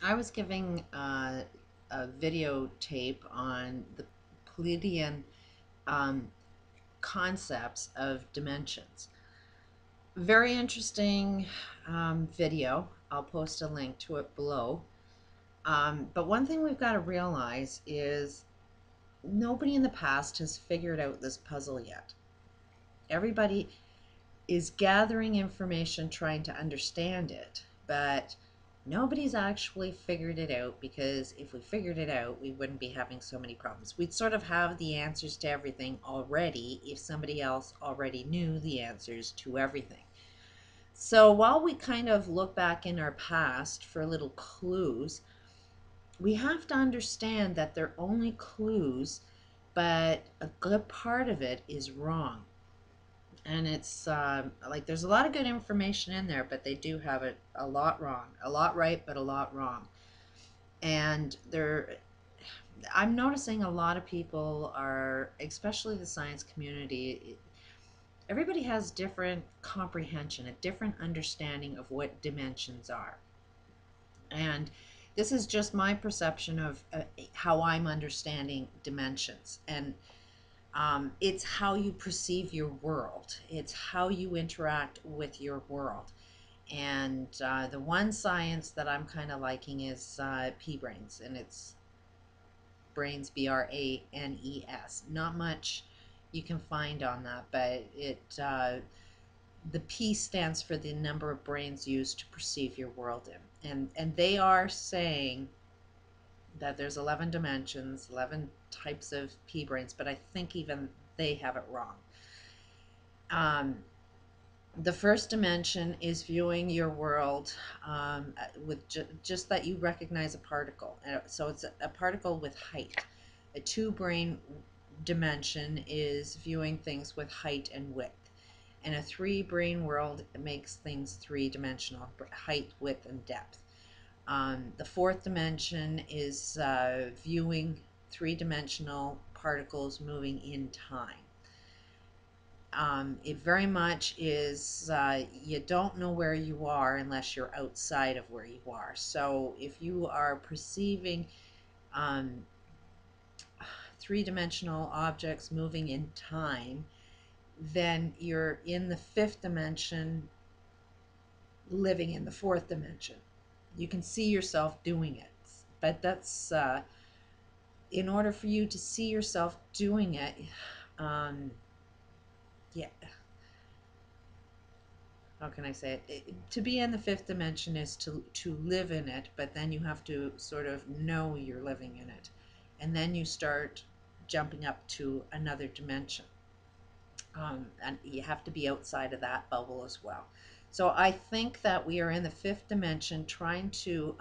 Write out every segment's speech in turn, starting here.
I was giving a videotape on the Pleiadian um, concepts of dimensions. Very interesting video. I'll post a link to it below. But one thing we've got to realize is nobody in the past has figured out this puzzle yet. Everybody is gathering information, trying to understand it, but nobody's actually figured it out, because if we figured it out, we wouldn't be having so many problems. We'd sort of have the answers to everything already if somebody else already knew the answers to everything. So while we kind of look back in our past for little clues, we have to understand that they're only clues, but a good part of it is wrong. And it's like there's a lot of good information in there, but they do have it a lot wrong, a lot right, but a lot wrong. And I'm noticing a lot of people are, especially the science community, everybody has different comprehension, a different understanding of what dimensions are. And this is just my perception of how I'm understanding dimensions. And it's how you perceive your world. It's how you interact with your world. And the one science that I'm kind of liking is P-brains, and it's brains, BRANES. Not much you can find on that, but the P stands for the number of brains used to perceive your world in. And they are saying that there's 11 dimensions, 11 types of P brains, but I think even they have it wrong. Um, the first dimension is viewing your world with just that you recognize a particle. So it's a particle with height. A two brain dimension is viewing things with height and width. And a three brain world makes things three dimensional: height, width, and depth. The fourth dimension is viewing three-dimensional particles moving in time. It very much is, you don't know where you are unless you're outside of where you are. So if you are perceiving um, three-dimensional objects moving in time, then you're in the fifth dimension living in the fourth dimension. You can see yourself doing it, but that's in order for you to see yourself doing it, yeah, how can I say it? To be in the fifth dimension is to live in it, but then you have to sort of know you're living in it, and then you start jumping up to another dimension, and you have to be outside of that bubble as well. So I think that we are in the fifth dimension, trying to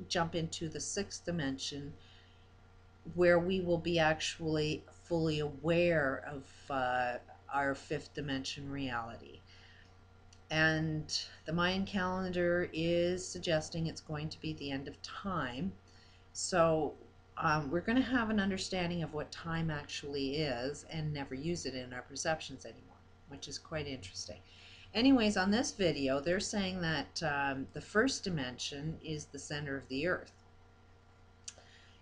jump into the sixth dimension, where we will be actually fully aware of our fifth dimension reality. And the Mayan calendar is suggesting it's going to be the end of time. So we're going to have an understanding of what time actually is and never use it in our perceptions anymore, which is quite interesting. Anyways, on this video, they're saying that the first dimension is the center of the earth.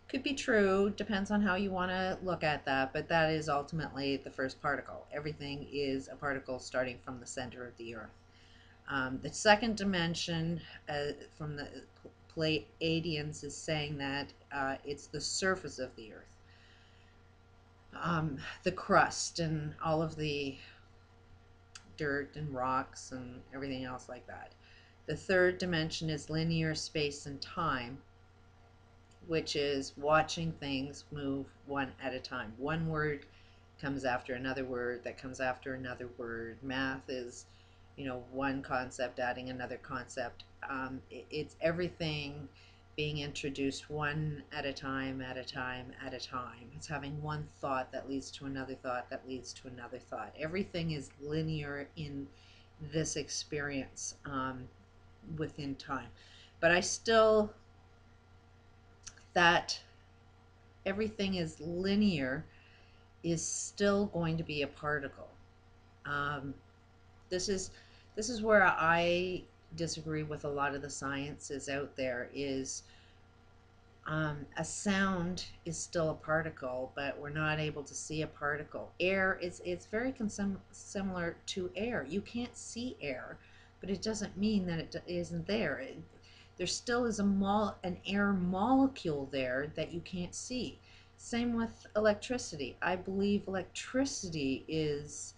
Could be true, depends on how you want to look at that, but that is ultimately the first particle. Everything is a particle starting from the center of the earth. The second dimension from the Pleiadians is saying that it's the surface of the earth, the crust and all of the dirt and rocks and everything else like that. The third dimension is linear space and time, which is watching things move one at a time. One word comes after another word that comes after another word. Math is, one concept adding another concept. It's everything being introduced one at a time, at a time, at a time. It's having one thought that leads to another thought that leads to another thought. Everything is linear in this experience within time. But I still, that everything is linear is still going to be a particle. Um, this is where I disagree with a lot of the sciences out there. Is A sound is still a particle, but we're not able to see a particle. Air is it's very similar to air. You can't see air, but it doesn't mean that it isn't there. There still is an air molecule there that you can't see. Same with electricity. I believe electricity is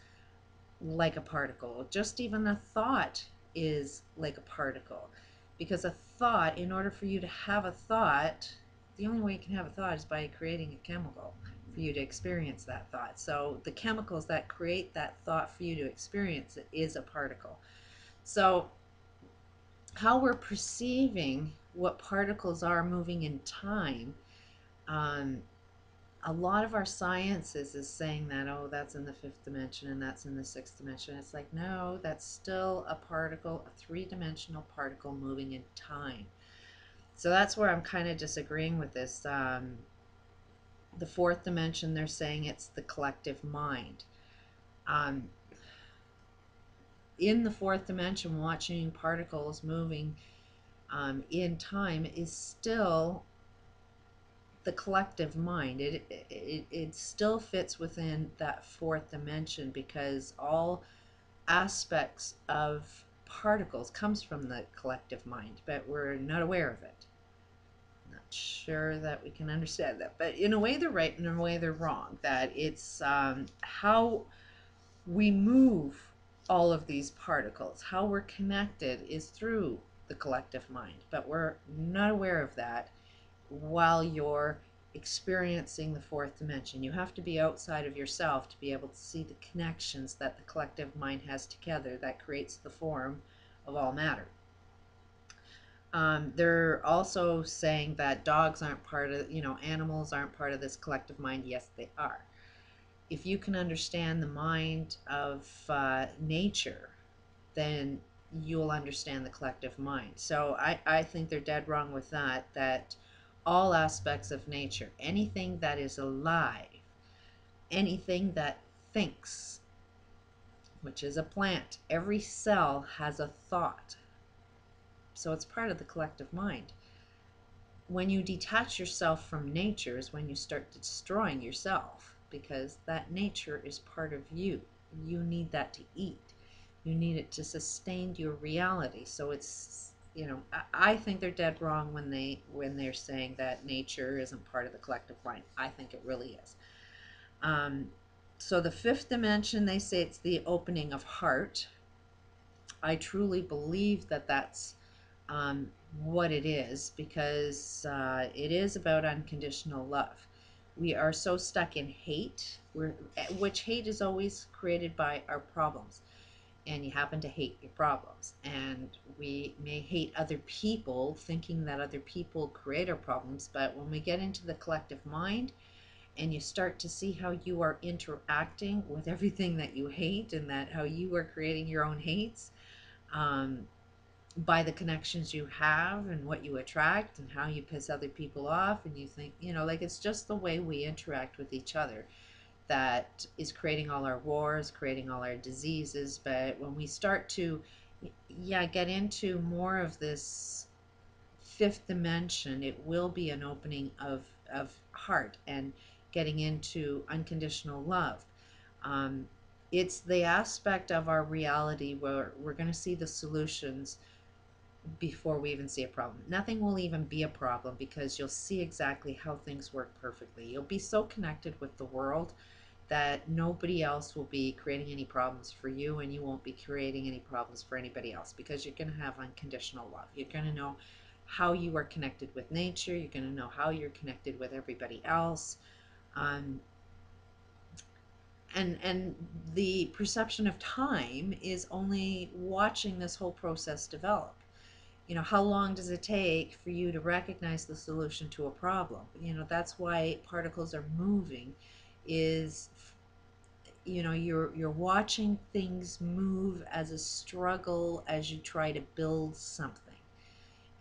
like a particle. Just even a thought is like a particle. Because a thought, in order for you to have a thought, the only way you can have a thought is by creating a chemical for you to experience that thought. So the chemicals that create that thought for you to experience it is a particle. So how we're perceiving what particles are moving in time, um, a lot of our sciences is saying that, oh, that's in the fifth dimension and that's in the sixth dimension. It's like, no, that's still a particle, a three-dimensional particle moving in time. So that's where I'm kind of disagreeing with this. The fourth dimension, they're saying it's the collective mind. In the fourth dimension, watching particles moving in time is still the collective mind. It still fits within that fourth dimension because all aspects of particles comes from the collective mind, but we're not aware of it. Not sure that we can understand that, but in a way they're right, in a way they're wrong. That it's how we move all of these particles, how we're connected is through the collective mind, but we're not aware of that while you're experiencing the fourth dimension. You have to be outside of yourself to be able to see the connections that the collective mind has together that creates the form of all matter. They're also saying that dogs aren't part of, animals aren't part of this collective mind. Yes, they are. If you can understand the mind of nature, then you'll understand the collective mind. So I think they're dead wrong with that all aspects of nature, anything that is alive, anything that thinks, which is a plant, every cell has a thought. So it's part of the collective mind. When you detach yourself from nature is when you start destroying yourself, because that nature is part of you. You need that to eat. You need it to sustain your reality. So it's, I think they're dead wrong when they're saying that nature isn't part of the collective mind. I think it really is. So the fifth dimension, they say it's the opening of heart. I truly believe that that's what it is, because it is about unconditional love. We are so stuck in hate, which hate is always created by our problems. And you happen to hate your problems. And we may hate other people thinking that other people create our problems, but when we get into the collective mind and you start to see how you are interacting with everything that you hate and that how you are creating your own hates by the connections you have and what you attract and how you piss other people off, and you think, like it's just the way we interact with each other that is creating all our wars, creating all our diseases. But when we start to, get into more of this fifth dimension, it will be an opening of heart and getting into unconditional love. It's the aspect of our reality where we're going to see the solutions before we even see a problem. Nothing will even be a problem because you'll see exactly how things work perfectly. You'll be so connected with the world that nobody else will be creating any problems for you, and you won't be creating any problems for anybody else, because you're going to have unconditional love. You're going to know how you are connected with nature. You're going to know how you're connected with everybody else. And the perception of time is only watching this whole process develop. How long does it take for you to recognize the solution to a problem? That's why particles are moving, is you're watching things move as a struggle as you try to build something.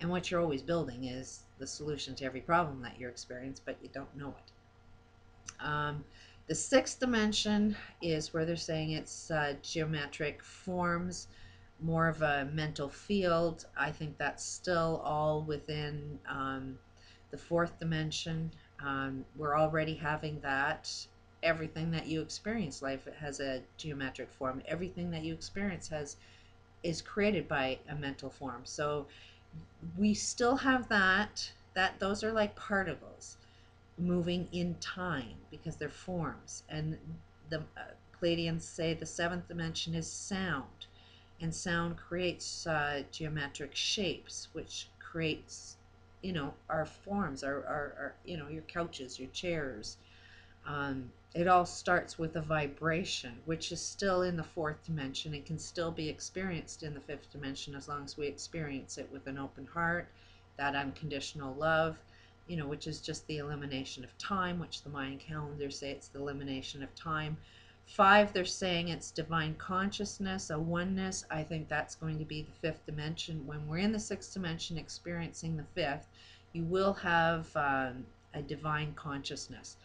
And what you're always building is the solution to every problem that you're experiencing, but you don't know it. The sixth dimension is where they're saying it's geometric forms, more of a mental field. I think that's still all within The fourth dimension, we're already having that. Everything that you experience, life has a geometric form. Everything that you experience is created by a mental form. So we still have that those are like particles moving in time because they're forms. And the Pleiadians say the seventh dimension is sound, and sound creates geometric shapes, which creates, our forms, our your couches, your chairs. It all starts with a vibration, which is still in the fourth dimension and can still be experienced in the fifth dimension as long as we experience it with an open heart, that unconditional love, which is just the elimination of time, which the Mayan calendars say it's the elimination of time. 5, they're saying it's divine consciousness, a oneness. I think that's going to be the fifth dimension. When we're in the sixth dimension experiencing the fifth, you will have a divine consciousness.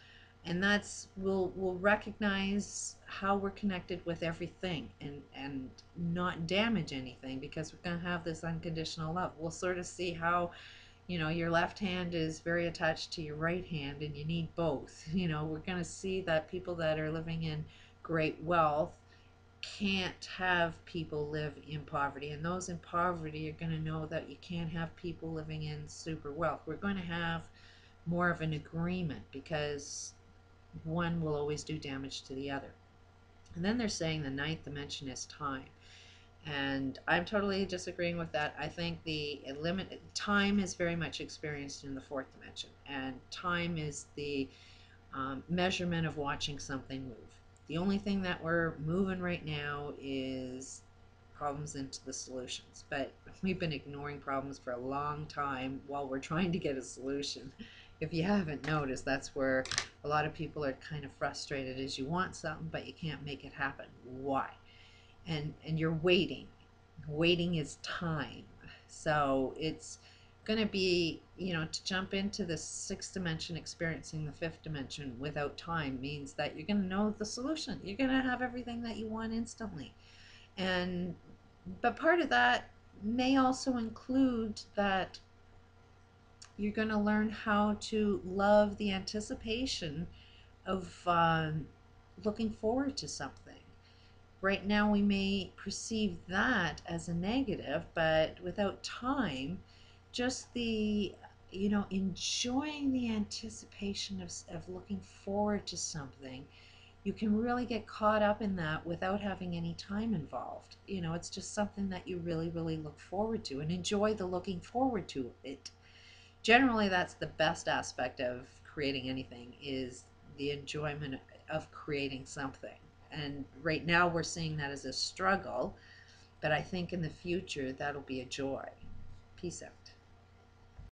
And that's, we'll recognize how we're connected with everything, and not damage anything, because we're going to have this unconditional love. We'll sort of see how, your left hand is very attached to your right hand and you need both. We're going to see that people that are living in great wealth can't have people live in poverty, and those in poverty are going to know that you can't have people living in super wealth. We're going to have more of an agreement, because one will always do damage to the other. And then they're saying the ninth dimension is time. And I'm totally disagreeing with that. I think the time is very much experienced in the fourth dimension, and time is the measurement of watching something move. The only thing that we're moving right now is problems into the solutions, but we've been ignoring problems for a long time while we're trying to get a solution. If you haven't noticed, that's where a lot of people are kind of frustrated, is you want something but you can't make it happen. Why? And you're waiting. Waiting is time. So it's going to be, to jump into the sixth dimension experiencing the fifth dimension without time means that you're going to know the solution. You're going to have everything that you want instantly. But part of that may also include that you're going to learn how to love the anticipation of looking forward to something. Right now we may perceive that as a negative, but without time, just the, enjoying the anticipation of looking forward to something, you can really get caught up in that without having any time involved. It's just something that you really, really look forward to and enjoy the looking forward to it. Generally, that's the best aspect of creating anything, is the enjoyment of creating something. And right now we're seeing that as a struggle, but I think in the future that'll be a joy. Peace out.